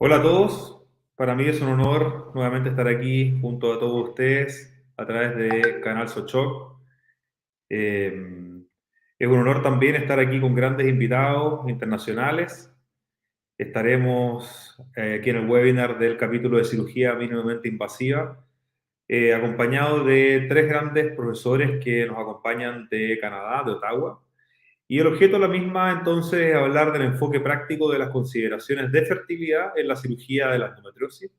Hola a todos, para mí es un honor nuevamente estar aquí junto a todos ustedes a través de Canal Sochoc. Es un honor también estar aquí con grandes invitados internacionales. Estaremos aquí en el webinar del capítulo de cirugía mínimamente invasiva, acompañado de tres grandes profesores que nos acompañan de Canadá, de Ottawa. Y el objeto de la misma, entonces, es hablar del enfoque práctico de las consideraciones de fertilidad en la cirugía de la endometriosis.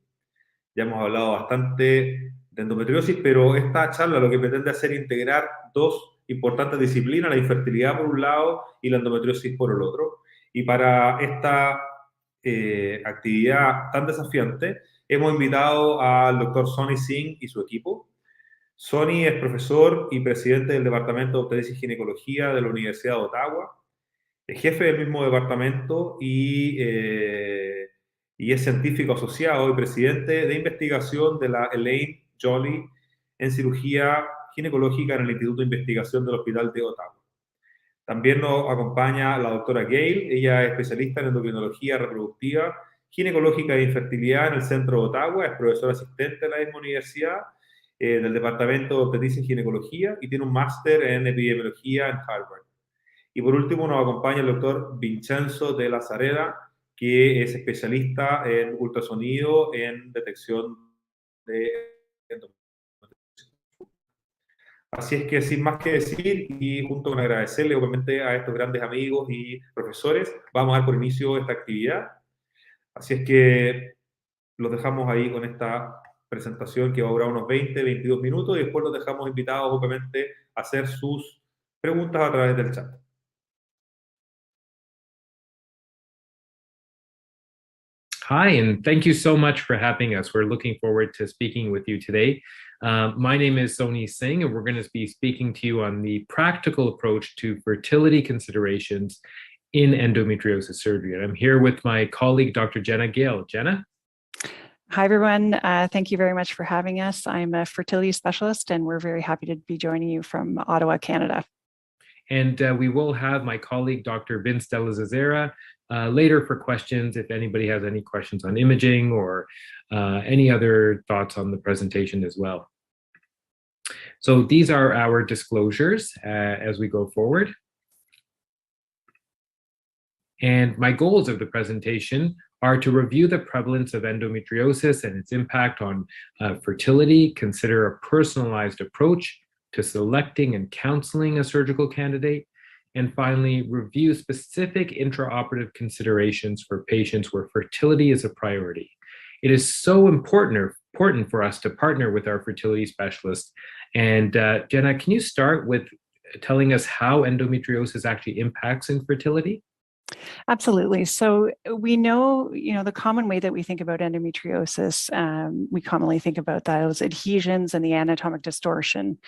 Ya hemos hablado bastante de endometriosis, pero esta charla lo que pretende hacer es integrar dos importantes disciplinas, la infertilidad por un lado y la endometriosis por el otro. Y para esta actividad tan desafiante, hemos invitado al doctor Sony Singh y su equipo. Sony es profesor y presidente del Departamento de Obstetricia y Ginecología de la Universidad de Ottawa, es jefe del mismo departamento y es científico asociado y presidente de investigación de la Elaine Jolly en cirugía ginecológica en el Instituto de Investigación del Hospital de Ottawa. También nos acompaña la doctora Gale, ella es especialista en endocrinología reproductiva, ginecológica e infertilidad en el Centro de Ottawa, es profesora asistente de la misma universidad, del Departamento de Obstetricia y Ginecología y tiene un máster en epidemiología en Harvard. Y por último nos acompaña el doctor Vincenzo de la Zareda, que es especialista en ultrasonido en detección de endometriosis. Así es que sin más que decir y junto con agradecerle obviamente a estos grandes amigos y profesores, vamos a dar por inicio esta actividad. Así es que los dejamos ahí con esta presentación que va a durar unos 20-22 minutos y después los dejamos invitados obviamente a hacer sus preguntas a través del chat. Hi, and thank you so much for having us. We're looking forward to speaking with you today. My name is Sony Singh, and we're going to be speaking to you on the practical approach to fertility considerations in endometriosis surgery. And I'm here with my colleague, Dr. Jenna Gale. Jenna? Hi, everyone. Thank you very much for having us. I'm a fertility specialist, and we're very happy to be joining you from Ottawa, Canada. And we will have my colleague, Dr. Vince Della Zazera, later for questions, if anybody has any questions on imaging or any other thoughts on the presentation as well. So these are our disclosures as we go forward. And my goals of the presentation are to review the prevalence of endometriosis and its impact on fertility, consider a personalized approach to selecting and counseling a surgical candidate, and finally, review specific intraoperative considerations for patients where fertility is a priority. It is so important for us to partner with our fertility specialists. And Jenna, can you start with telling us how endometriosis actually impacts infertility? Absolutely. So we know, the common way that we think about endometriosis, we commonly think about those adhesions and the anatomic distortion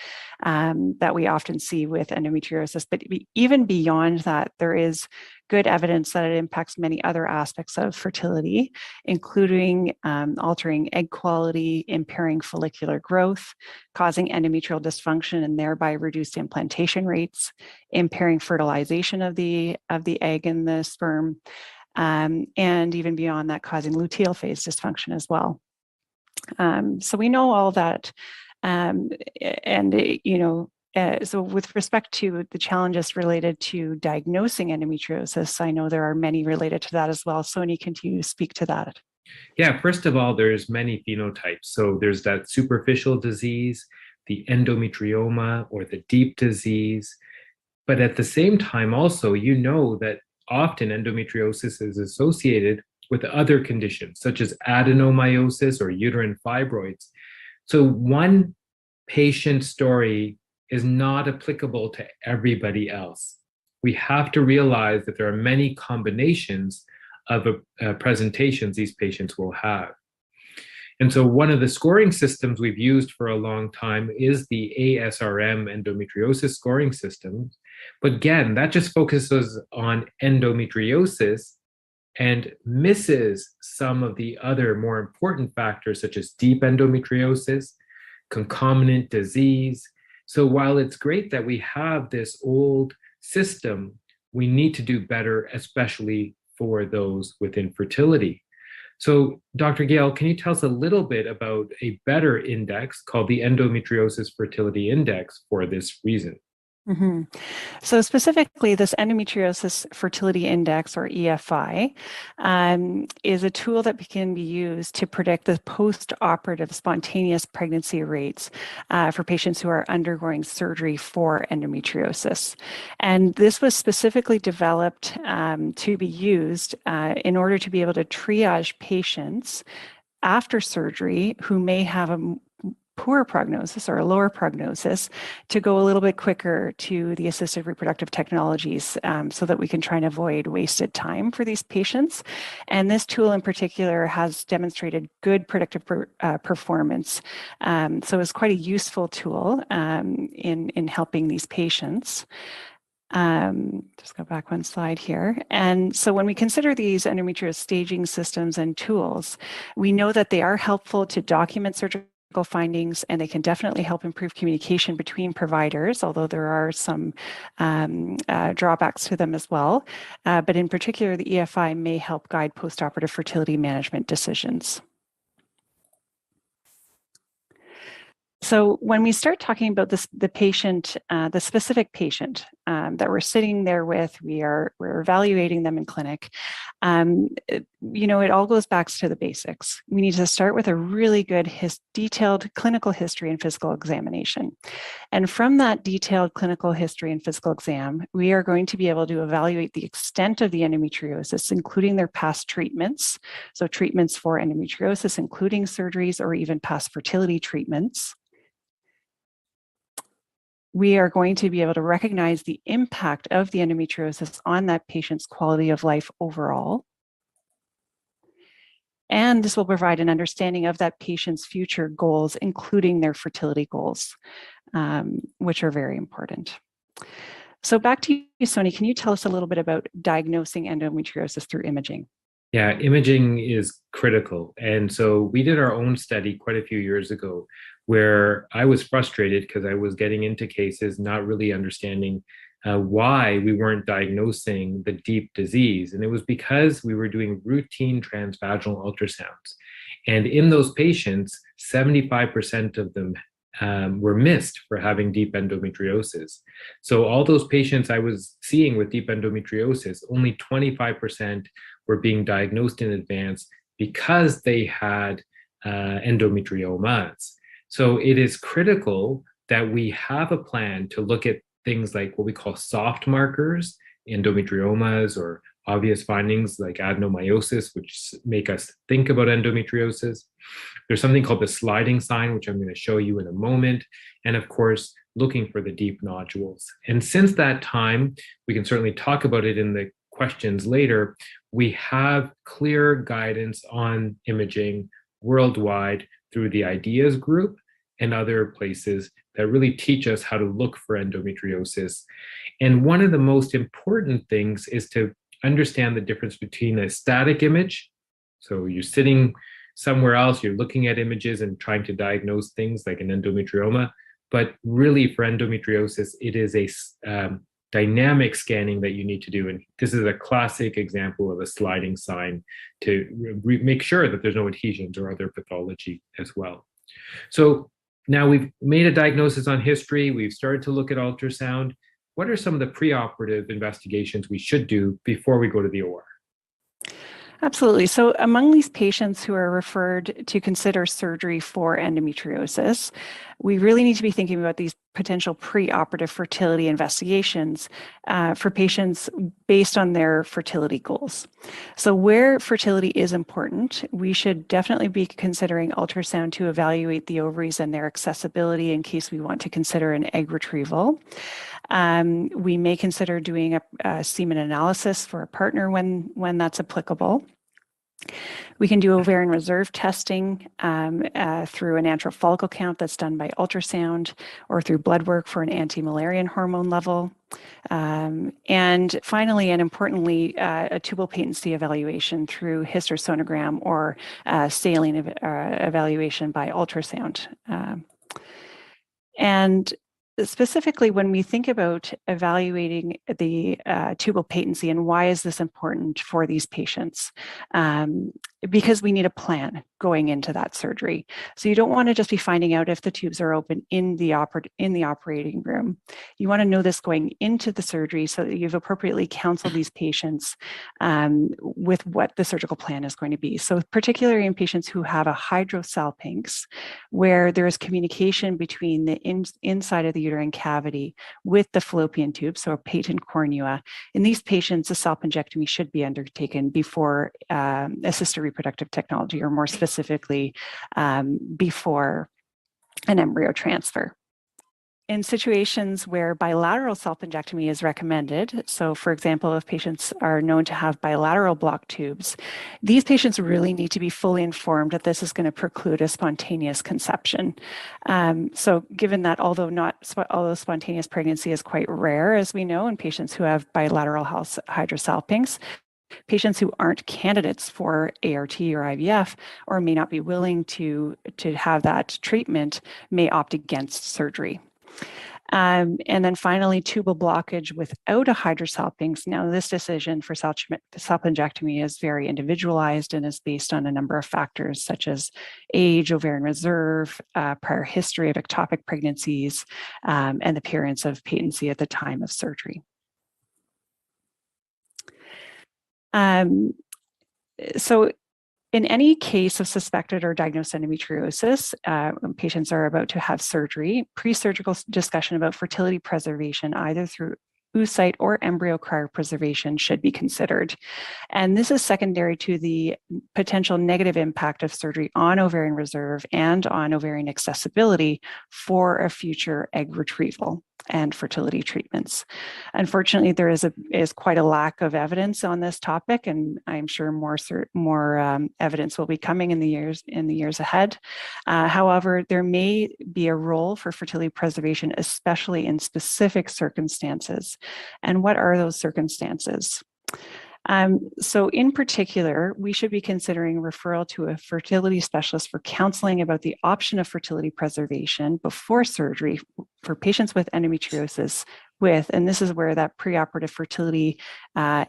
that we often see with endometriosis. But even beyond that, there is good evidence that it impacts many other aspects of fertility, including altering egg quality, impairing follicular growth, causing endometrial dysfunction and thereby reduced implantation rates, impairing fertilization of the egg and the sperm, and even beyond that, causing luteal phase dysfunction as well. So we know all that, so with respect to the challenges related to diagnosing endometriosis, I know there are many related to that as well. Sony, can you speak to that? Yeah, first of all, there's many phenotypes. So there's that superficial disease, the endometrioma, or the deep disease. But at the same time, also, that often endometriosis is associated with other conditions, such as adenomyosis or uterine fibroids. So one patient story is not applicable to everybody else. We have to realize that there are many combinations of presentations these patients will have. And so one of the scoring systems we've used for a long time is the ASRM endometriosis scoring system. But again, that just focuses on endometriosis and misses some of the other more important factors, such as deep endometriosis, concomitant disease. So while it's great that we have this old system, we need to do better, especially for those with infertility. So, Dr. Gale, can you tell us a little bit about a better index called the Endometriosis Fertility Index for this reason? Mm-hmm. So specifically, this endometriosis fertility index, or EFI, is a tool that can be used to predict the post-operative spontaneous pregnancy rates for patients who are undergoing surgery for endometriosis. And this was specifically developed to be used in order to be able to triage patients after surgery who may have a poor prognosis or a lower prognosis to go a little bit quicker to the assisted reproductive technologies so that we can try and avoid wasted time for these patients. And this tool in particular has demonstrated good predictive performance. So it's quite a useful tool in helping these patients. Just go back one slide here. And so when we consider these endometriosis staging systems and tools, we know that they are helpful to document surgical findings, and they can definitely help improve communication between providers, although there are some drawbacks to them as well. But in particular, the EFI may help guide postoperative fertility management decisions. So when we start talking about this, the patient, the specific patient that we're sitting there with, we're evaluating them in clinic. It all goes back to the basics. We need to start with a really good detailed clinical history and physical examination. And from that detailed clinical history and physical exam, we are going to be able to evaluate the extent of the endometriosis, including their past treatments. So treatments for endometriosis, including surgeries or even past fertility treatments. We are going to be able to recognize the impact of the endometriosis on that patient's quality of life overall. And this will provide an understanding of that patient's future goals, including their fertility goals, which are very important. So back to you, Sony, can you tell us a little bit about diagnosing endometriosis through imaging? Yeah, imaging is critical. And so we did our own study quite a few years ago where I was frustrated because I was getting into cases not really understanding why we weren't diagnosing the deep disease. And it was because we were doing routine transvaginal ultrasounds. And in those patients, 75% of them were missed for having deep endometriosis. So all those patients I was seeing with deep endometriosis, only 25% were being diagnosed in advance because they had endometriomas. So it is critical that we have a plan to look at things like what we call soft markers, endometriomas, or obvious findings like adenomyosis, which make us think about endometriosis. There's something called the sliding sign, which I'm going to show you in a moment. And of course, looking for the deep nodules. And since that time, we can certainly talk about it in the questions later, we have clear guidance on imaging worldwide through the IDEAS group and other places that really teach us how to look for endometriosis. And one of the most important things is to understand the difference between a static image. So you're sitting somewhere else, you're looking at images and trying to diagnose things like an endometrioma. But really for endometriosis, it is a dynamic scanning that you need to do. And this is a classic example of a sliding sign to make sure that there's no adhesions or other pathology as well. So now we've made a diagnosis on history, we've started to look at ultrasound. What are some of the preoperative investigations we should do before we go to the OR? Absolutely. So among these patients who are referred to consider surgery for endometriosis, we really need to be thinking about these potential preoperative fertility investigations for patients based on their fertility goals. So where fertility is important, we should definitely be considering ultrasound to evaluate the ovaries and their accessibility in case we want to consider an egg retrieval. We may consider doing a semen analysis for a partner when that's applicable. We can do ovarian reserve testing through an antral follicle count that's done by ultrasound or through blood work for an anti-Müllerian hormone level. And finally, and importantly, a tubal patency evaluation through hysterosonogram or saline evaluation by ultrasound. And specifically, when we think about evaluating the tubal patency and why is this important for these patients, because we need a plan going into that surgery. So you don't want to just be finding out if the tubes are open in the operating room. You want to know this going into the surgery so that you've appropriately counseled these patients with what the surgical plan is going to be. So particularly in patients who have a hydrosalpinx, where there is communication between the inside of the uterine cavity with the fallopian tube, so a patent cornua. In these patients, a salpingectomy should be undertaken before assisted reproductive technology, or more specifically, before an embryo transfer. In situations where bilateral salpingectomy is recommended, so for example, if patients are known to have bilateral block tubes, these patients really need to be fully informed that this is going to preclude a spontaneous conception. So given that although spontaneous pregnancy is quite rare, as we know, in patients who have bilateral hydrosalpinx, patients who aren't candidates for ART or IVF, or may not be willing to have that treatment, may opt against surgery. And then finally, tubal blockage without a hydrosalpinx. Now, this decision for salpingectomy is very individualized and is based on a number of factors such as age, ovarian reserve, prior history of ectopic pregnancies, and the appearance of patency at the time of surgery. So in any case of suspected or diagnosed endometriosis, when patients are about to have surgery, pre-surgical discussion about fertility preservation, either through oocyte or embryo cryopreservation, should be considered. And this is secondary to the potential negative impact of surgery on ovarian reserve and on ovarian accessibility for a future egg retrieval and fertility treatments. Unfortunately, there is quite a lack of evidence on this topic, and I'm sure more evidence will be coming in the years ahead. However, there may be a role for fertility preservation, especially in specific circumstances. And what are those circumstances? So in particular, we should be considering referral to a fertility specialist for counseling about the option of fertility preservation before surgery for patients with endometriosis and this is where that preoperative fertility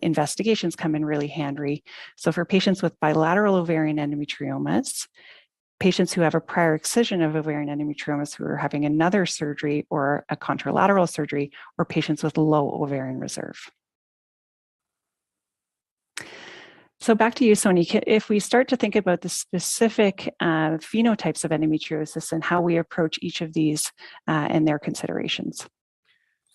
investigations come in really handy. So for patients with bilateral ovarian endometriomas, patients who have a prior excision of ovarian endometriomas who are having another surgery or a contralateral surgery, or patients with low ovarian reserve. So back to you, Sony. If we start to think about the specific phenotypes of endometriosis and how we approach each of these and their considerations.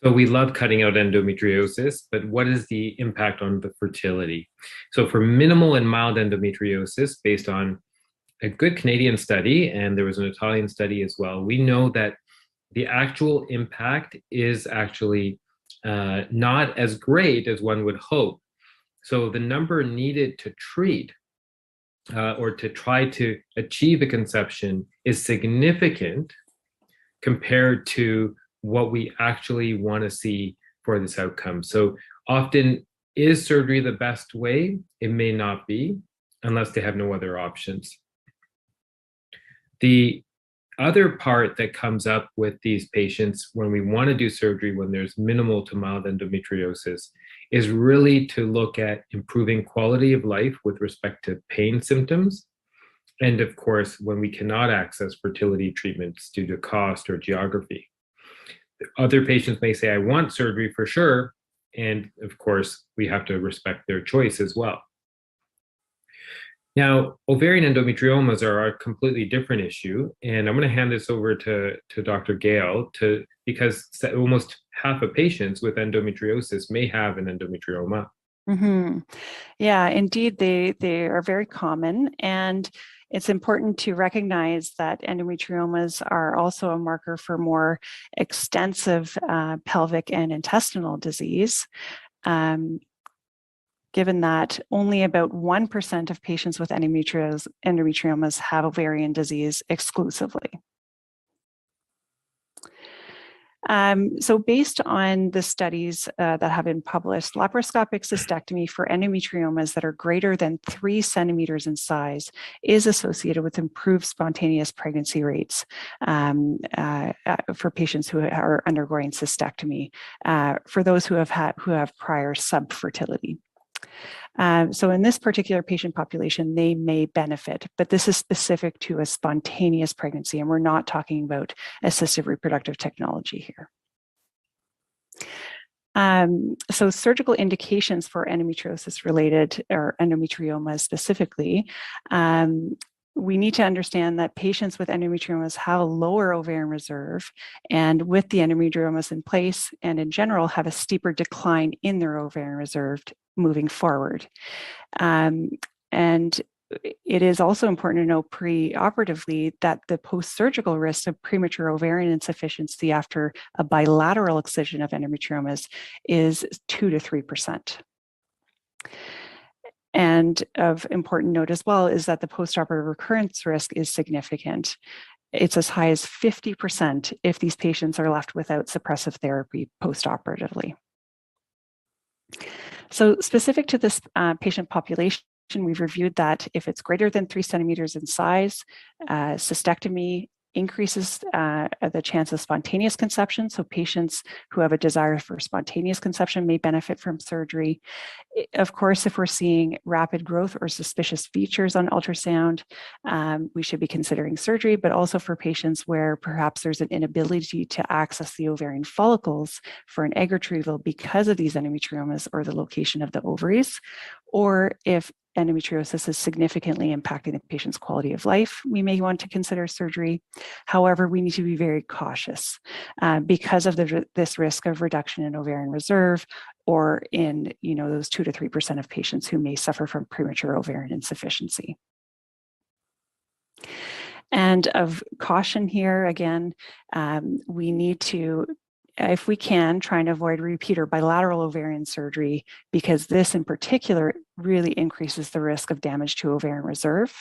So we love cutting out endometriosis, but what is the impact on the fertility? So for minimal and mild endometriosis, based on a good Canadian study, and there was an Italian study as well, we know that the actual impact is actually not as great as one would hope. So the number needed to treat or to try to achieve a conception is significant compared to what we actually want to see for this outcome. So often, is surgery the best way? It may not be, unless they have no other options. The other part that comes up with these patients when we want to do surgery when there's minimal to mild endometriosis is really to look at improving quality of life with respect to pain symptoms. And of course, when we cannot access fertility treatments due to cost or geography. Other patients may say, I want surgery for sure. And of course, we have to respect their choice as well. Now, ovarian endometriomas are a completely different issue, and I'm going to hand this over to Dr. Gale because almost half of patients with endometriosis may have an endometrioma. Mm-hmm. Yeah, indeed, they are very common, and it's important to recognize that endometriomas are also a marker for more extensive pelvic and intestinal disease. Given that only about 1% of patients with endometriomas have ovarian disease exclusively. So based on the studies that have been published, laparoscopic cystectomy for endometriomas that are greater than 3 centimeters in size is associated with improved spontaneous pregnancy rates for patients who are undergoing cystectomy, for those who have prior subfertility. So in this particular patient population, they may benefit, but this is specific to a spontaneous pregnancy, and we're not talking about assisted reproductive technology here. So surgical indications for endometriosis related, or endometrioma specifically, we need to understand that patients with endometriomas have a lower ovarian reserve, and with the endometriomas in place and in general have a steeper decline in their ovarian reserve moving forward. And it is also important to know preoperatively that the post-surgical risk of premature ovarian insufficiency after a bilateral excision of endometriomas is 2 to 3%. And of important note as well is that the postoperative recurrence risk is significant. It's as high as 50% if these patients are left without suppressive therapy postoperatively. So specific to this patient population, we've reviewed that if it's greater than 3 centimeters in size, cystectomy increases the chance of spontaneous conception. So patients who have a desire for spontaneous conception may benefit from surgery. Of course, if we're seeing rapid growth or suspicious features on ultrasound, we should be considering surgery, but also for patients where perhaps there's an inability to access the ovarian follicles for an egg retrieval because of these endometriomas or the location of the ovaries, or if endometriosis is significantly impacting the patient's quality of life, we may want to consider surgery. However, we need to be very cautious because of this risk of reduction in ovarian reserve, or in those 2 to 3% of patients who may suffer from premature ovarian insufficiency. And of caution here, again, we need to, if we can, try and avoid repeat or bilateral ovarian surgery, because this in particular really increases the risk of damage to ovarian reserve.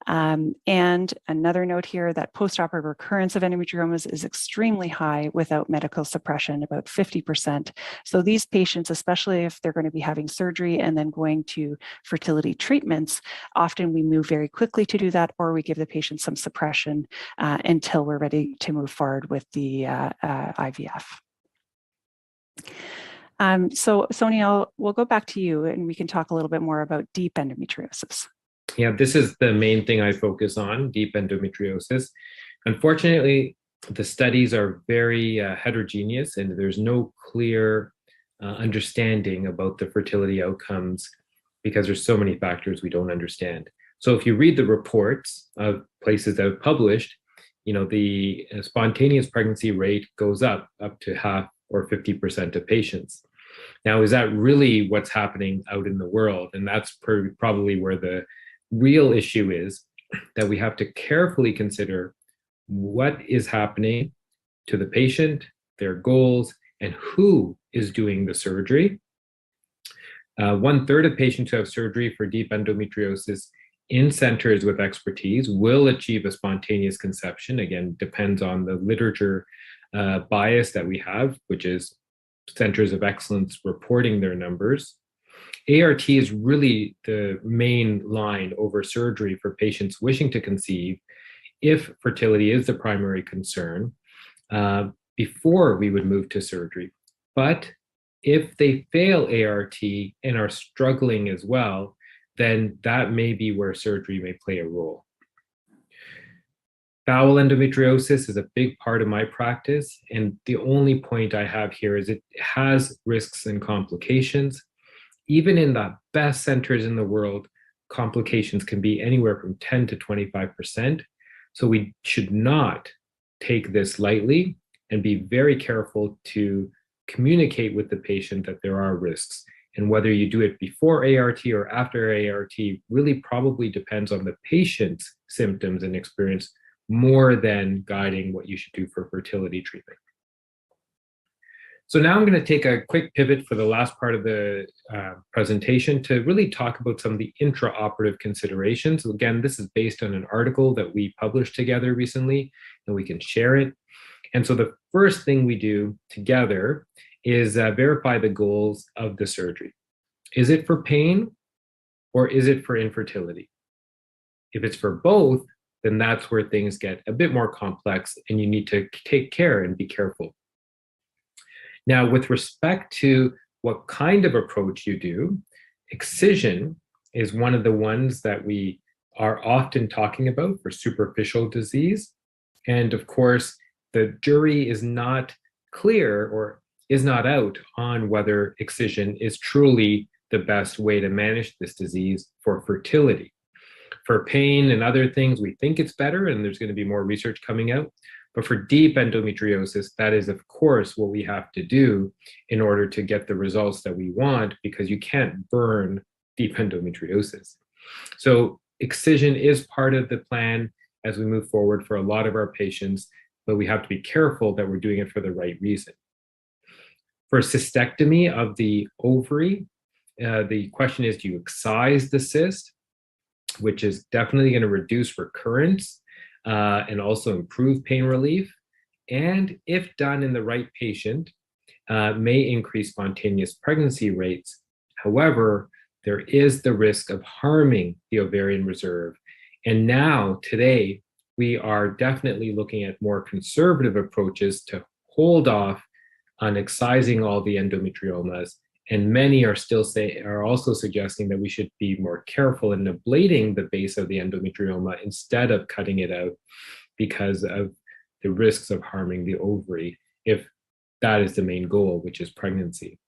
And another note here that postoperative recurrence of endometriomas is extremely high without medical suppression, about 50%. So these patients, especially if they're going to be having surgery and then going to fertility treatments, often we move very quickly to do that, or we give the patient some suppression until we're ready to move forward with the IVF. So Sony, we'll go back to you and we can talk a little bit more about deep endometriosis. Yeah, this is the main thing I focus on, deep endometriosis. Unfortunately, the studies are very heterogeneous, and there's no clear understanding about the fertility outcomes because there's so many factors we don't understand. So if you read the reports of places that have published, the spontaneous pregnancy rate goes up to half or 50% of patients. Now, is that really what's happening out in the world? And that's probably where the real issue is, that we have to carefully consider what is happening to the patient, their goals, and who is doing the surgery. 1/3 of patients who have surgery for deep endometriosis in centers with expertise will achieve a spontaneous conception. Again, depends on the literature bias that we have, which is centers of excellence reporting their numbers. ART is really the main line over surgery for patients wishing to conceive if fertility is the primary concern before we would move to surgery. But if they fail ART and are struggling as well, then that may be where surgery may play a role. Bowel endometriosis is a big part of my practice, and the only point I have here is it has risks and complications. Even in the best centers in the world, complications can be anywhere from 10 to 25%. So we should not take this lightly and be very careful to communicate with the patient that there are risks. And whether you do it before ART or after ART really probably depends on the patient's symptoms and experience more than guiding what you should do for fertility treatment. So now I'm going to take a quick pivot for the last part of the presentation to really talk about some of the intraoperative considerations. Again, this is based on an article that we published together recently, and we can share it. And so the first thing we do together is verify the goals of the surgery. Is it for pain or is it for infertility? If it's for both, then that's where things get a bit more complex and you need to take care and be careful. Now, with respect to what kind of approach you do, Excision is one of the ones that we are often talking about for superficial disease. And of course, the jury is not clear or is not out on whether excision is truly the best way to manage this disease for fertility. For pain and other things, we think it's better, and there's going to be more research coming out. But for deep endometriosis, that is, of course, what we have to do in order to get the results that we want, because you can't burn deep endometriosis. So excision is part of the plan as we move forward for a lot of our patients, but we have to be careful that we're doing it for the right reason. For cystectomy of the ovary, the question is, do you excise the cyst, which is definitely going to reduce recurrence and also improve pain relief, and if done in the right patient, may increase spontaneous pregnancy rates. However, there is the risk of harming the ovarian reserve. And now, today, we are definitely looking at more conservative approaches to hold off on excising all the endometriomas. And many are also suggesting that we should be more careful in ablating the base of the endometrioma instead of cutting it out, because of the risks of harming the ovary if that is the main goal, which is pregnancy.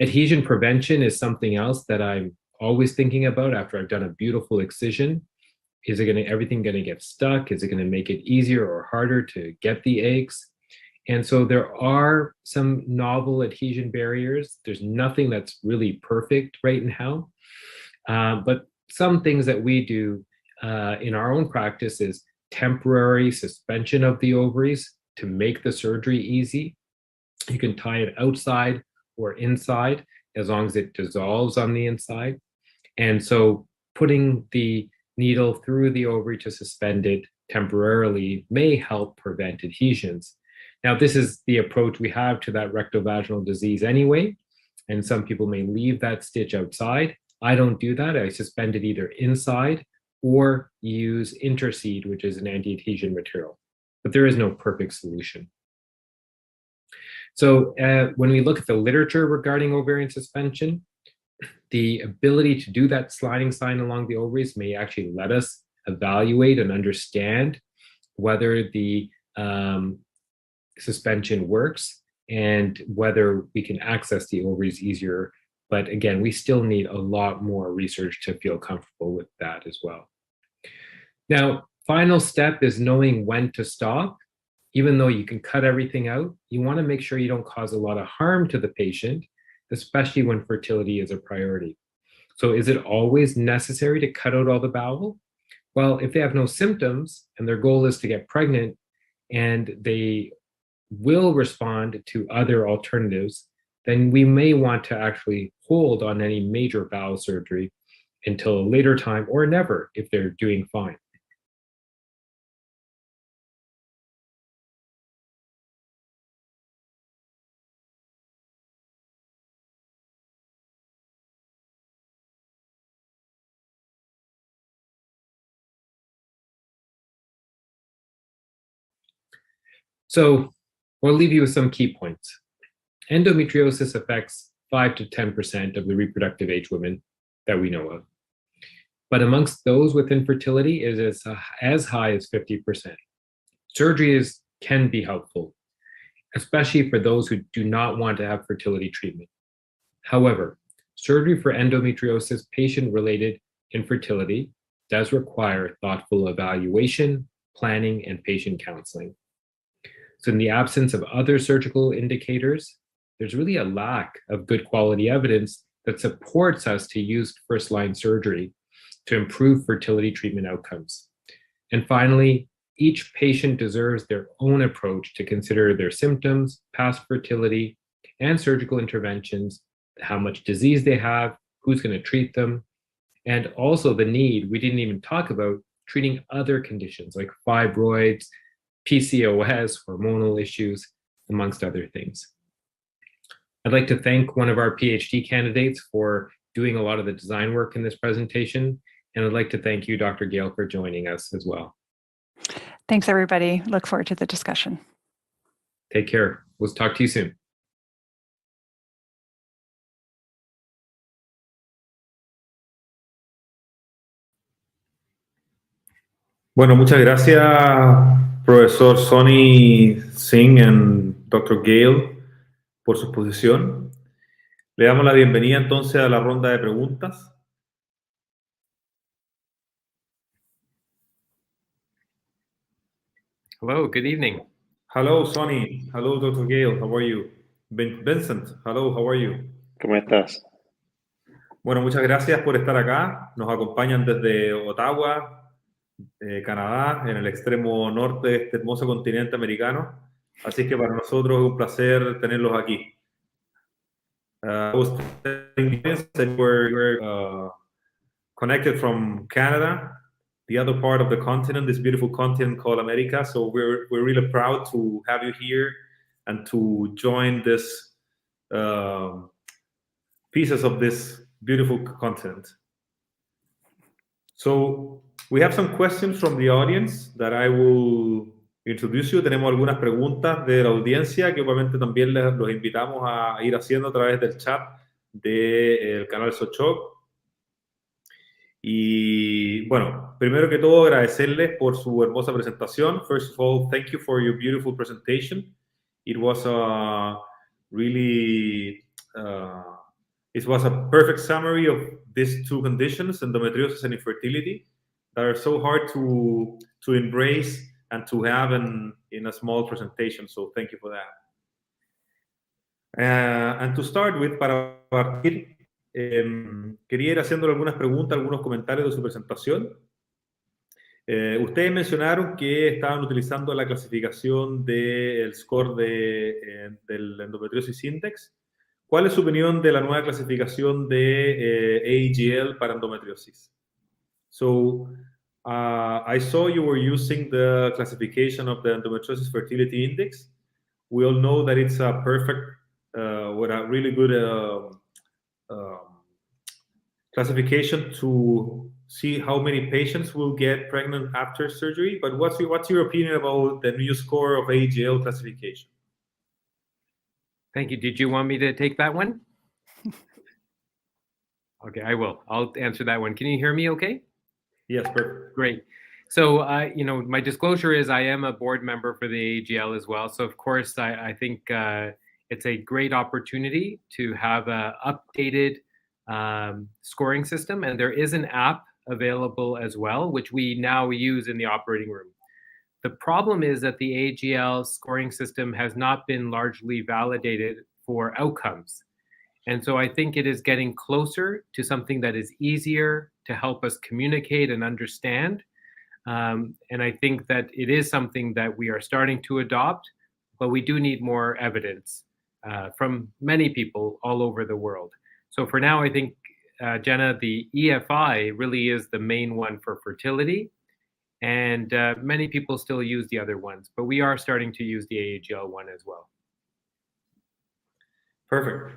Adhesion prevention is something else that I'm always thinking about after I've done a beautiful excision. Is everything going to get stuck? Is it going to make it easier or harder to get the eggs? And so there are some novel adhesion barriers. There's nothing that's really perfect right now. But some things that we do in our own practice is temporary suspension of the ovaries to make the surgery easy. You can tie it outside or inside as long as it dissolves on the inside. And so putting the needle through the ovary to suspend it temporarily may help prevent adhesions. Now, this is the approach we have to that rectovaginal disease anyway, and some people may leave that stitch outside. I don't do that. I suspend it either inside or use Interseed, which is an anti-adhesion material. But there is no perfect solution. So when we look at the literature regarding ovarian suspension, the ability to do that sliding sign along the ovaries may actually let us evaluate and understand whether the suspension works and whether we can access the ovaries easier. But again, we still need a lot more research to feel comfortable with that as well. Now, final step is knowing when to stop. Even though you can cut everything out, you want to make sure you don't cause a lot of harm to the patient, especially when fertility is a priority. So is it always necessary to cut out all the bowel? Well, if they have no symptoms and their goal is to get pregnant and they will respond to other alternatives, then we may want to actually hold on any major bowel surgery until a later time, or never if they're doing fine. So we'll leave you with some key points. Endometriosis affects 5 to 10% of the reproductive age women that we know of. But amongst those with infertility, it is as high as 50%. Surgery can be helpful, especially for those who do not want to have fertility treatment. However, surgery for endometriosis patient-related infertility does require thoughtful evaluation, planning, and patient counseling. So in the absence of other surgical indicators, there's really a lack of good quality evidence that supports us to use first-line surgery to improve fertility treatment outcomes. And finally, each patient deserves their own approach to consider their symptoms, past fertility, and surgical interventions, how much disease they have, who's going to treat them, and also the need, we didn't even talk about, treating other conditions like fibroids, PCOS, hormonal issues, amongst other things. I'd like to thank one of our PhD candidates for doing a lot of the design work in this presentation, and I'd like to thank you, Dr. Gale, for joining us as well. Thanks, everybody. Look forward to the discussion. Take care. We'll talk to you soon. Bueno, muchas gracias, profesor Sony Singh y Dr. Gale, por su exposición. Le damos la bienvenida entonces a la ronda de preguntas. Hello, good evening. Hello, Sony. Hello, Dr. Gale. How are you? Vincent, hello, how are you? ¿Cómo estás? Bueno, muchas gracias por estar acá. Nos acompañan desde Ottawa, Canadá, en el extremo norte de este hermoso continente americano. Así que para nosotros es un placer tenerlos aquí. I was telling Vince that we're connected from Canada, the other part of the continent, this beautiful continent called America. So we're really proud to have you here and to join this pieces of this beautiful continent. So we have some questions from the audience that I will introduce you. Tenemos algunas preguntas de la audiencia que obviamente también los invitamos a ir haciendo a través del chat del canal Sochok. Y bueno, primero que todo agradecerles por su hermosa presentación. First of all, thank you for your beautiful presentation. It was a really it was a perfect summary of these two conditions, endometriosis and infertility, that are so hard to embrace and to have in a small presentation. So thank you for that. And to start with, para partir, quería ir haciéndole algunas preguntas, algunos comentarios de su presentación. Ustedes mencionaron que estaban utilizando la clasificación del score del Endometriosis Index. ¿Cuál es su opinión de la nueva clasificación de AGL para endometriosis? So, I saw you were using the classification of the Endometriosis Fertility Index. We all know that it's a perfect, with a really good classification to see how many patients will get pregnant after surgery. But what's your opinion about the new score of AGL classification? Thank you. Did you want me to take that one? Okay, I will. I'll answer that one. Can you hear me okay? Yes, perfect. Great. So, my disclosure is I am a board member for the AGL as well. So, of course, I think it's a great opportunity to have an updated scoring system. And there is an app available as well, which we now use in the operating room. The problem is that the AGL scoring system has not been largely validated for outcomes. And so I think it is getting closer to something that is easier to help us communicate and understand. And I think that it is something that we are starting to adopt, but we do need more evidence from many people all over the world. So for now, I think, Jenna, the EFI really is the main one for fertility. And many people still use the other ones, but we are starting to use the AGL one as well. Perfect.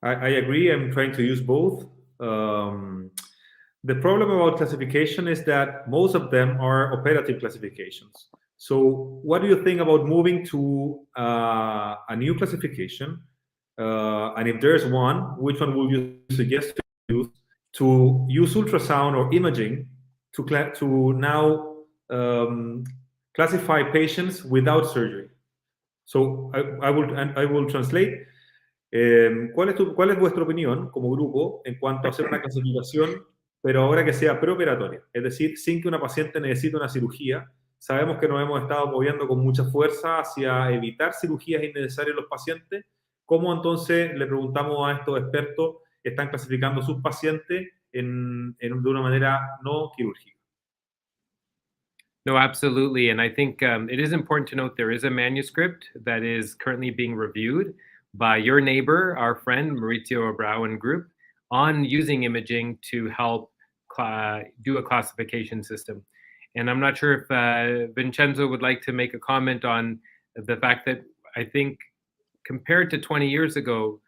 I agree. I'm trying to use both. The problem about classification is that most of them are operative classifications. So what do you think about moving to a new classification? And if there's one, which one would you suggest to use ultrasound or imaging to now classify patients without surgery? So I will translate. ¿Cuál es vuestra opinión como grupo en cuanto a hacer una clasificación, pero ahora que sea preoperatoria? Es decir, sin que una paciente necesite una cirugía. Sabemos que nos hemos estado moviendo con mucha fuerza hacia evitar cirugías innecesarias en los pacientes. ¿Cómo entonces, le preguntamos a estos expertos, están clasificando sus pacientes de una manera no quirúrgica? No, absolutely. And I think it is important to note there is a manuscript that is currently being reviewed by your neighbor, our friend, Maurizio Abrao and group, on using imaging to help do a classification system. And I'm not sure if Vincenzo would like to make a comment on the fact that I think compared to 20 years ago,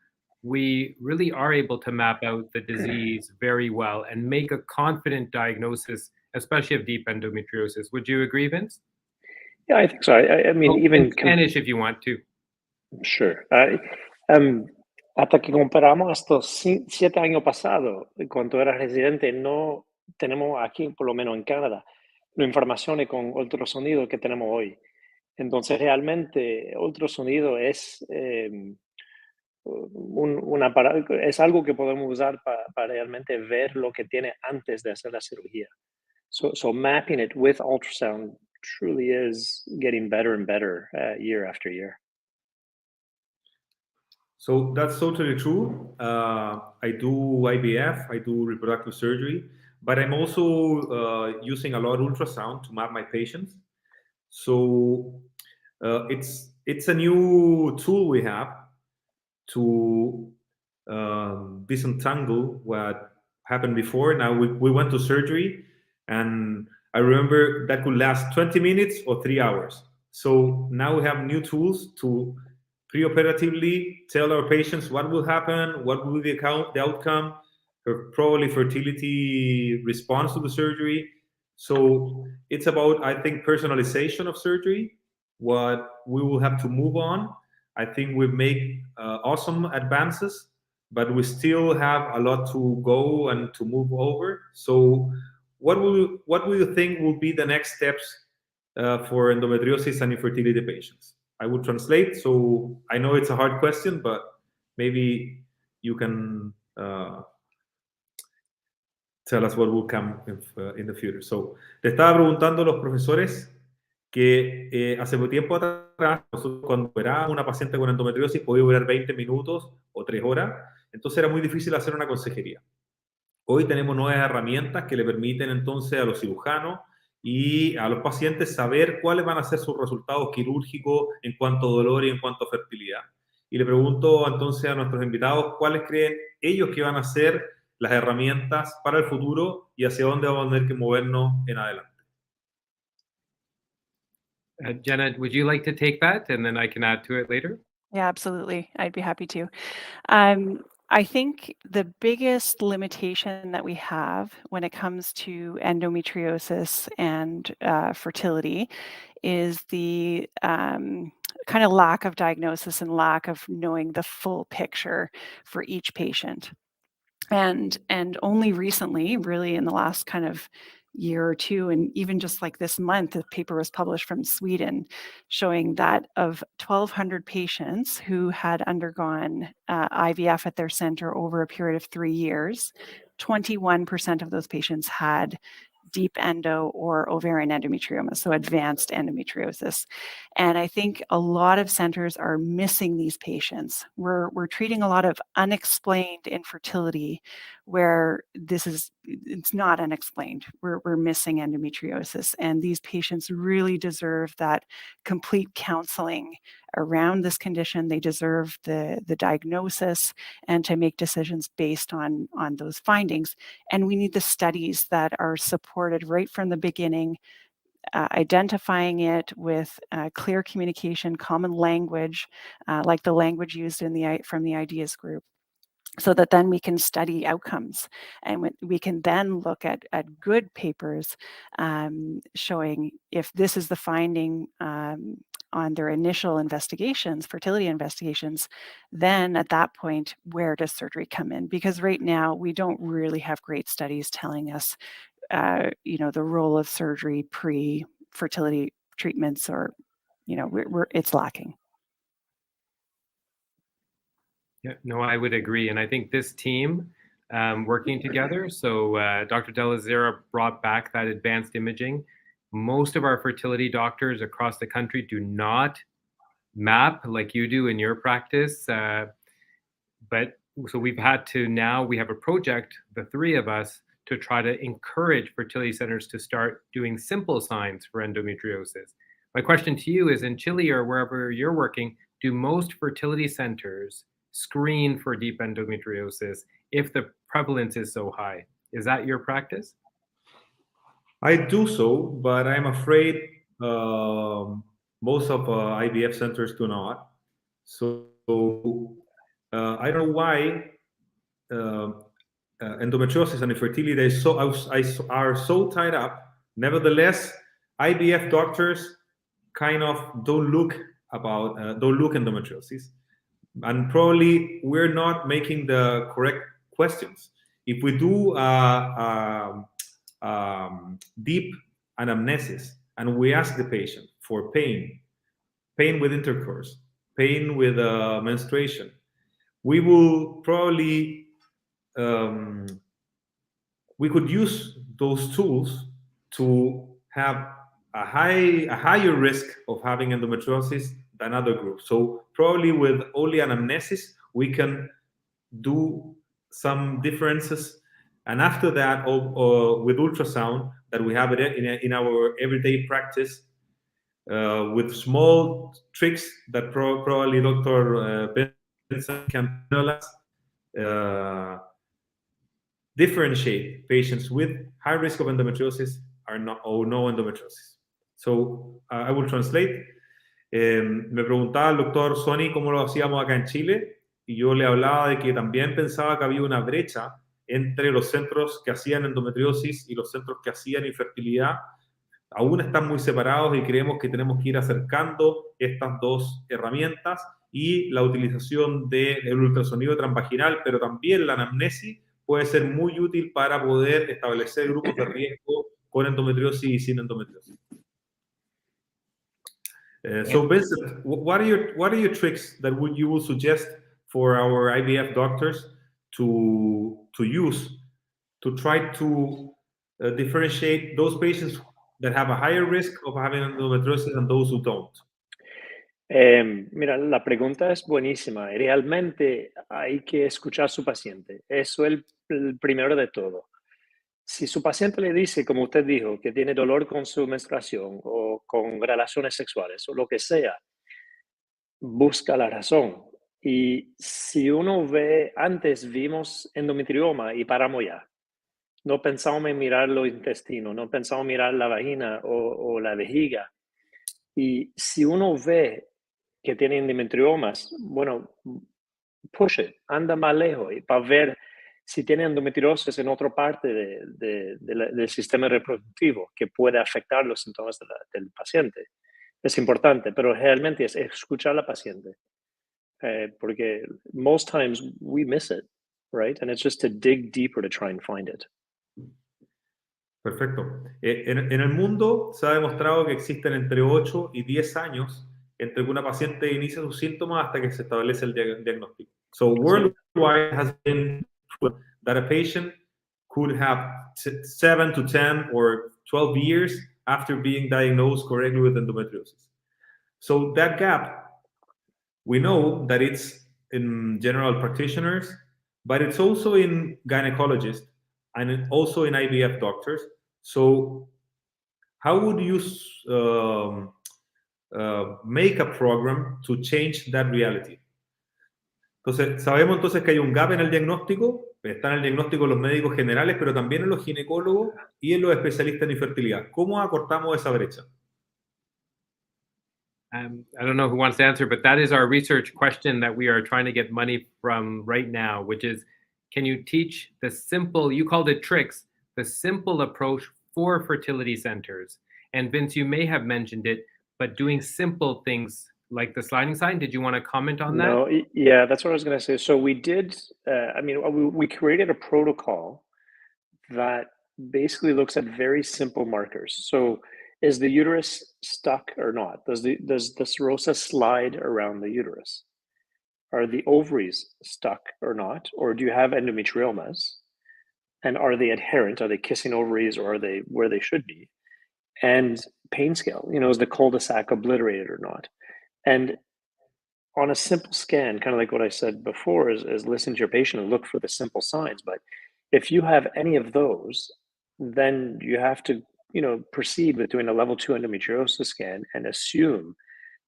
we really are able to map out the disease very well and make a confident diagnosis, especially of deep endometriosis. Would you agree, Vince? Yeah, I think so. I mean, even in Spanish if you want to. Sure. Hasta que comparamos estos 7 años pasados, cuando era residente, no tenemos aquí, por lo menos en Canadá, la información con ultrasonido que tenemos hoy. Entonces, realmente, ultrasonido es, es algo que podemos usar para realmente ver lo que tiene antes de hacer la cirugía. So mapping it with ultrasound truly is getting better and better year after year. So that's totally true. I do IVF, I do reproductive surgery, but I'm also using a lot of ultrasound to map my patients. So it's a new tool we have to disentangle what happened before. Now we went to surgery, and I remember that could last 20 minutes or 3 hours. So now we have new tools to preoperatively tell our patients what will happen, what will be the outcome, probably fertility response to the surgery. So it's about, I think, personalization of surgery, what we will have to move on. I think we've made awesome advances, but we still have a lot to go and to move over. So what will you think will be the next steps for endometriosis and infertility patients? I will translate. So I know it's a hard question, but maybe you can tell us what will come in the future. So, te estaba preguntando a los profesores que hace tiempo atrás, nosotros cuando operábamos a una paciente con endometriosis podía durar 20 minutos o 3 horas, entonces era muy difícil hacer una consejería. Hoy tenemos nuevas herramientas que le permiten entonces a los cirujanos y a los pacientes saber cuáles van a ser sus resultados quirúrgicos en cuanto a dolor y en cuanto a fertilidad. Y le pregunto entonces a nuestros invitados cuáles creen ellos que van a ser las herramientas para el futuro y hacia dónde vamos a tener que movernos en adelante. Jenna, would you like to take that and then I can add to it later? Yeah, absolutely. I'd be happy to. I think the biggest limitation that we have when it comes to endometriosis and fertility is the kind of lack of diagnosis and lack of knowing the full picture for each patient. And only recently, really in the last kind of year or two, and even just like this month, a paper was published from Sweden showing that of 1,200 patients who had undergone IVF at their center over a period of 3 years, 21% of those patients had deep endo or ovarian endometrioma, so advanced endometriosis. And I think a lot of centers are missing these patients. We're treating a lot of unexplained infertility where it's not unexplained. We're missing endometriosis, and these patients really deserve that complete counseling around this condition. They deserve the diagnosis and to make decisions based on those findings. And we need the studies that are supported right from the beginning, identifying it with clear communication, common language, like the language used from the IDEAS group, so that then we can study outcomes, and we can then look at good papers showing if this is the finding on their initial investigations, fertility investigations, then at that point, where does surgery come in? Because right now we don't really have great studies telling us, the role of surgery pre-fertility treatments, or, it's lacking. Yeah, no, I would agree. And I think this team working together, so Dr. Della Zera brought back that advanced imaging. Most of our fertility doctors across the country do not map like you do in your practice. But so we have a project, the three of us, to try to encourage fertility centers to start doing simple signs for endometriosis. My question to you is, in Chile or wherever you're working, do most fertility centers screen for deep endometriosis if the prevalence is so high? Is that your practice? I do so, but I'm afraid most of IVF centers do not. So I don't know why endometriosis and infertility are so tied up. Nevertheless, IVF doctors kind of don't look endometriosis, and probably we're not making the correct questions. If we do deep anamnesis and we ask the patient for pain with intercourse, pain with menstruation, we will probably, we could use those tools to have a higher risk of having endometriosis than other groups. So probably with only anamnesis, we can do some differences. And after that, with ultrasound that we have in our everyday practice, with small tricks that probably Dr. Benson can tell us, differentiate patients with high risk of endometriosis or no endometriosis. So I will translate. Me preguntaba el doctor Sony cómo lo hacíamos acá en Chile y yo le hablaba de que también pensaba que había una brecha entre los centros que hacían endometriosis y los centros que hacían infertilidad. Aún están muy separados y creemos que tenemos que ir acercando estas dos herramientas y la utilización del ultrasonido transvaginal, pero también la anamnesis puede ser muy útil para poder establecer grupos de riesgo con endometriosis y sin endometriosis. So Vincent, what are your tricks that you would suggest for our IVF doctors to use to try to differentiate those patients that have a higher risk of having endometriosis and those who don't? Mira, la pregunta es buenísima. Realmente hay que escuchar a su paciente. Eso es el primero de todo. Si su paciente le dice, como usted dijo, que tiene dolor con su menstruación o con relaciones sexuales o lo que sea, busca la razón. Y si uno ve, antes vimos endometrioma y paramos ya. No pensamos en mirar los intestinos, no pensamos en mirar la vagina o la vejiga. Y si uno ve que tiene endometriomas, bueno, push it, anda más lejos y para ver si tiene endometriosis en otra parte del sistema reproductivo que puede afectar los síntomas del paciente. Es importante, pero realmente es escuchar a la paciente. Porque most times we miss it, right? And it's just to dig deeper to try and find it. Perfecto. En el mundo se ha demostrado que existen entre 8 y 10 años entre que una paciente inicia sus síntomas hasta que se establece el diagnóstico. So worldwide has been proven that a patient could have 7 to 10 or 12 years after being diagnosed correctly with endometriosis. So that gap, we know that it's in general practitioners, but it's also in gynecologists and also in IVF doctors. So how would you make a program to change that reality? Entonces, sabemos entonces que hay un gap en el diagnóstico, está en el diagnóstico los médicos generales, pero también en los ginecólogos y en los especialistas en infertilidad. ¿Cómo acortamos esa brecha? I don't know who wants to answer, but that is our research question that we are trying to get money from right now, which is, can you teach the simple, you called it tricks, the simple approach for fertility centers? And Vince, you may have mentioned it, but doing simple things like the sliding sign, did you want to comment on that? No, yeah, that's what I was going to say. So we did, we created a protocol that basically looks at very simple markers. So is the uterus stuck or not? Does the serosa slide around the uterus? Are the ovaries stuck or not? Or do you have endometriomas? And are they adherent? Are they kissing ovaries, or are they where they should be? And pain scale, is the cul-de-sac obliterated or not? And on a simple scan, kind of like what I said before, is listen to your patient and look for the simple signs. But if you have any of those, then you have to, proceed with doing a level 2 endometriosis scan and assume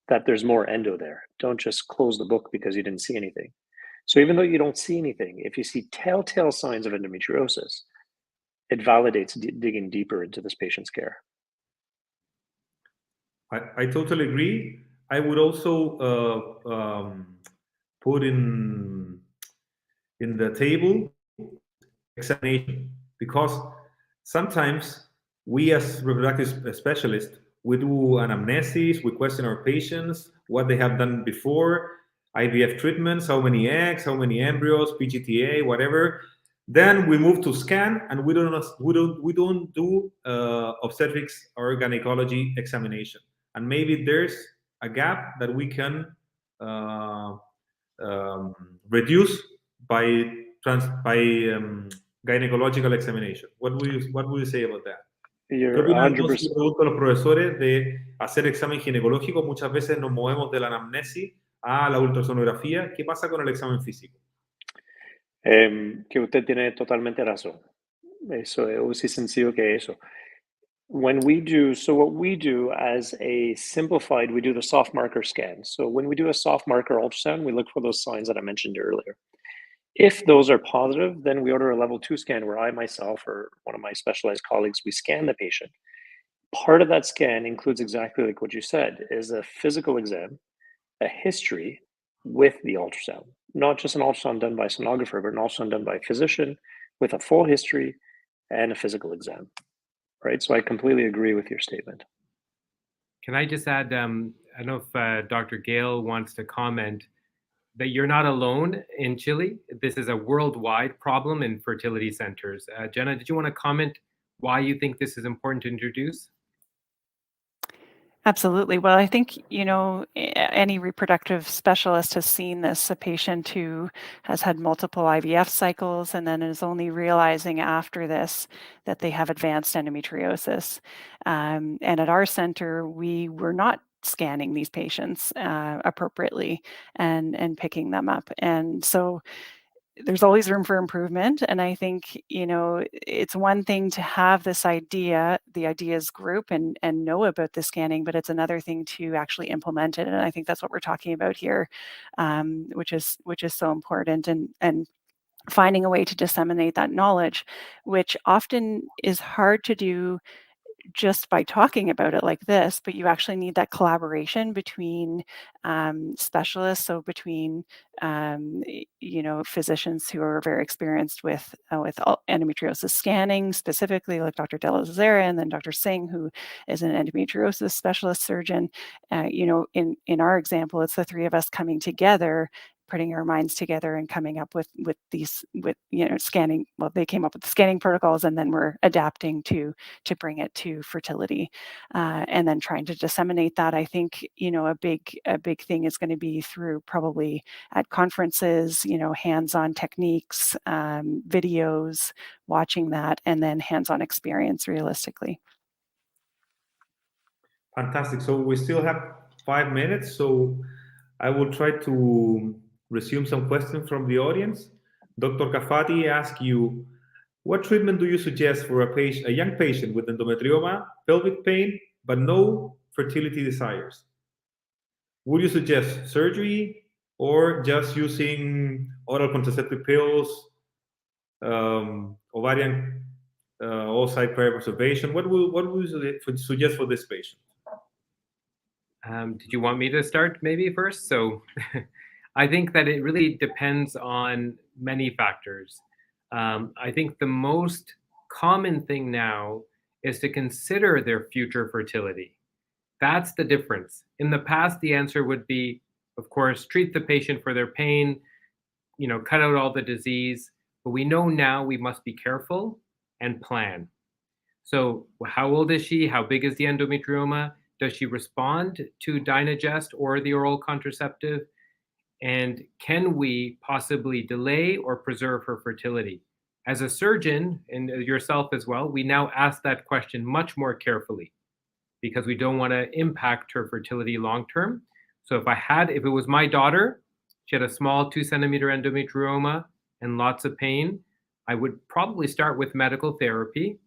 that there's more endo there. Don't just close the book because you didn't see anything. So even though you don't see anything, if you see telltale signs of endometriosis, it validates digging deeper into this patient's care. I totally agree. I would also put in the table examination, because sometimes we as reproductive specialists, we do anamnesis, we question our patients, what they have done before, IVF treatments, how many eggs, how many embryos, PGTA, whatever. Then we move to scan, and we don't do obstetrics or gynecology examination. And maybe there's a gap that we can reduce by gynecological examination. What would you say about that? You're ¿Qué opinan 100%. entonces a los profesores de hacer examen ginecológico? Muchas veces nos movemos de la anamnesis a la ultrasonografía. ¿Qué pasa con el examen físico? Que usted tiene totalmente razón. Eso es así sencillo que eso. When we do, so what we do as a simplified, we do the soft marker scan. So when we do a soft marker ultrasound, we look for those signs that I mentioned earlier. If those are positive, then we order a level 2 scan where I myself or one of my specialized colleagues, we scan the patient. Part of that scan includes exactly like what you said, is a physical exam, a history with the ultrasound. Not just an ultrasound done by a sonographer, but an ultrasound done by a physician with a full history and a physical exam, right? So I completely agree with your statement. Can I just add, I don't know if Dr. Gale wants to comment, that you're not alone in Chile. This is a worldwide problem in fertility centers. Jenna, did you want to comment why you think this is important to introduce? Absolutely. Well, I think, any reproductive specialist has seen this, a patient who has had multiple IVF cycles and then is only realizing after this that they have advanced endometriosis. And at our center, we were not scanning these patients appropriately and picking them up. And so there's always room for improvement. And I think, it's one thing to have this idea, the ideas group and know about the scanning, but it's another thing to actually implement it. And I think that's what we're talking about here, which is so important. And finding a way to disseminate that knowledge, which often is hard to do just by talking about it like this, but you actually need that collaboration between specialists, so between physicians who are very experienced with endometriosis scanning, specifically like Dr. De La Zera, and then Dr. Singh, who is an endometriosis specialist surgeon. In our example, it's the three of us coming together, putting our minds together and coming up with scanning. Well, they came up with the scanning protocols, and then we're adapting to bring it to fertility, and then trying to disseminate that. I think a big thing is going to be through probably at conferences, hands-on techniques, videos, watching that, and then hands-on experience realistically. Fantastic. So we still have 5 minutes. So I will try to resume some questions from the audience. Dr. Kafati asks you, what treatment do you suggest for a young patient with endometrioma, pelvic pain, but no fertility desires? Would you suggest surgery or just using oral contraceptive pills, ovarian oocyte cryopreservation? What would you suggest for this patient? Did you want me to start maybe first? So I think that it really depends on many factors. I think the most common thing now is to consider their future fertility. That's the difference. In the past, the answer would be, of course, treat the patient for their pain, cut out all the disease. But we know now we must be careful and plan. So how old is she? How big is the endometrioma? Does she respond to Dynagest or the oral contraceptive? And can we possibly delay or preserve her fertility? As a surgeon, and yourself as well, we now ask that question much more carefully because we don't want to impact her fertility long-term. So if it was my daughter, she had a small 2-centimeter endometrioma and lots of pain, I would probably start with medical therapy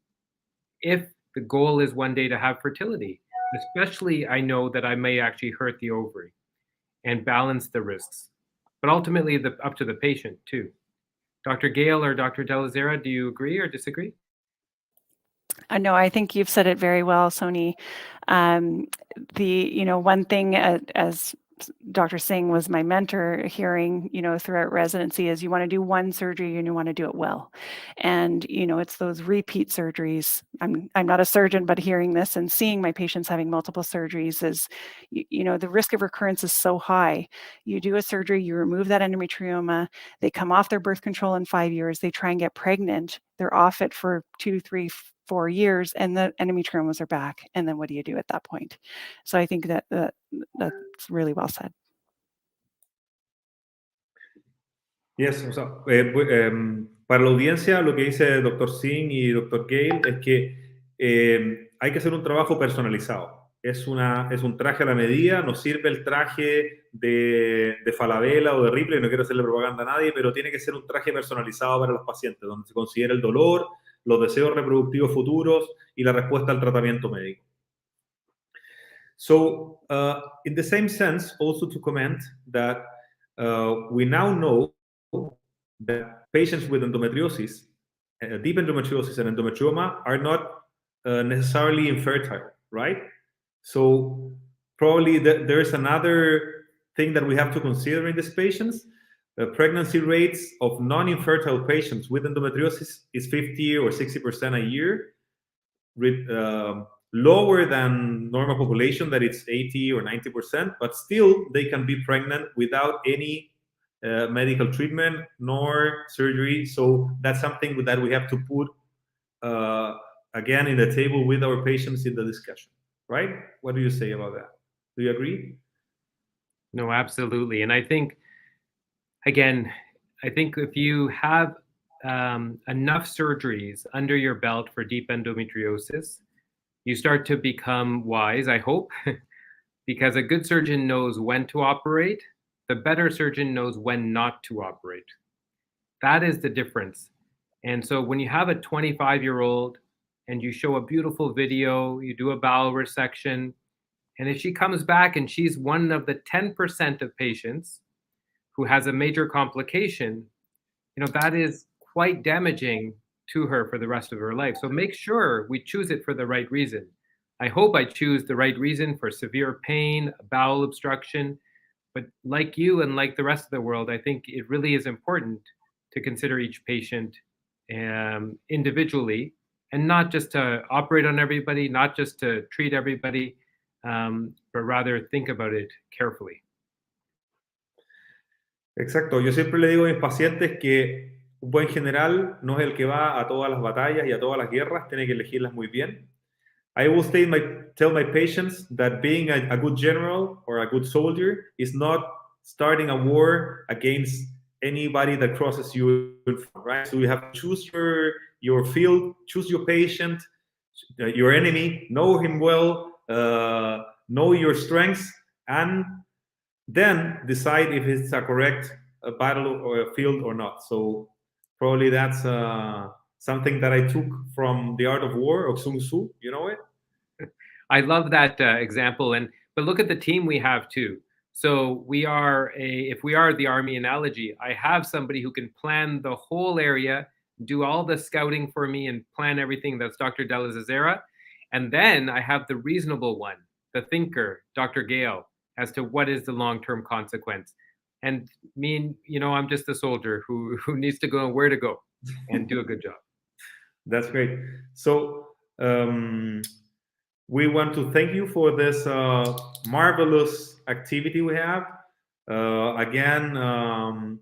if the goal is one day to have fertility. Especially, I know that I may actually hurt the ovary and balance the risks, but ultimately up to the patient too. Dr. Gale or Dr. De La Zera, do you agree or disagree? No, I think you've said it very well, Sony. One thing as Dr. Singh was my mentor hearing, throughout residency is you want to do one surgery and you want to do it well. And, it's those repeat surgeries. I'm not a surgeon, but hearing this and seeing my patients having multiple surgeries is, the risk of recurrence is so high. You do a surgery, you remove that endometrioma, they come off their birth control in 5 years, they try and get pregnant, they're off it for 2, 3, 4 years, and the endometriomas are back. And then what do you do at that point? So I think that's really well said. Yes, o sea, para la audiencia lo que dice Dr. Singh y Dr. Gale es que hay que hacer un trabajo personalizado. Es un traje a la medida, no sirve el traje de Falabella o de Ripley, no quiero hacerle propaganda a nadie, pero tiene que ser un traje personalizado para los pacientes, donde se considera el dolor, los deseos reproductivos futuros y la respuesta al tratamiento médico. So, in the same sense, also to comment that we now know that patients with endometriosis, deep endometriosis and endometrioma are not necessarily infertile, right? So probably there's another thing that we have to consider in these patients. The pregnancy rates of non-infertile patients with endometriosis is 50 or 60% a year, lower than normal population, that it's 80 or 90%, but still they can be pregnant without any medical treatment nor surgery. So that's something that we have to put again in the table with our patients in the discussion, right? What do you say about that? Do you agree? No, absolutely. And I think, again, if you have enough surgeries under your belt for deep endometriosis, you start to become wise, I hope, because a good surgeon knows when to operate. The better surgeon knows when not to operate. That is the difference. And so when you have a 25-year-old and you show a beautiful video, you do a bowel resection, and if she comes back and she's one of the 10% of patients who has a major complication, that is quite damaging to her for the rest of her life. So make sure we choose it for the right reason. I hope I choose the right reason for severe pain, bowel obstruction. But like you and like the rest of the world, I think it really is important to consider each patient individually, and not just to operate on everybody, not just to treat everybody, but rather think about it carefully. Exacto. Yo siempre le digo a mis pacientes que un buen general no es el que va a todas las batallas y a todas las guerras, tiene que elegirlas muy bien. I will tell my patients that being a good general or a good soldier is not starting a war against anybody that crosses you, right? So you have to choose your field, choose your patient, your enemy, know him well, know your strengths, and then decide if it's a correct battle or a field or not. So probably that's something that I took from The Art of War of Sun Tzu. You know it? I love that example. But look at the team we have too. So if we are the Army analogy, I have somebody who can plan the whole area, do all the scouting for me and plan everything. That's Dr. Della Zazera. And then I have the reasonable one, the thinker, Dr. Gale, as to what is the long-term consequence. And me, I'm just a soldier who needs to go and where to go and do a good job. That's great. So we want to thank you for this marvelous activity we have. Again,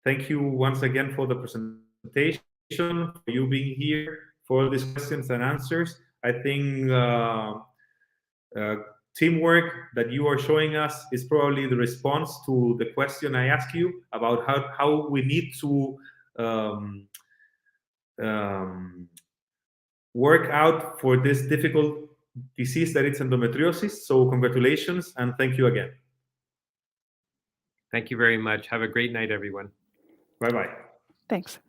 thank you once again for the presentation, for you being here, for these questions and answers. I think teamwork that you are showing us is probably the response to the question I asked you about how we need to work out for this difficult disease that it's endometriosis. So congratulations and thank you again. Thank you very much. Have a great night, everyone. Bye-bye. Thanks.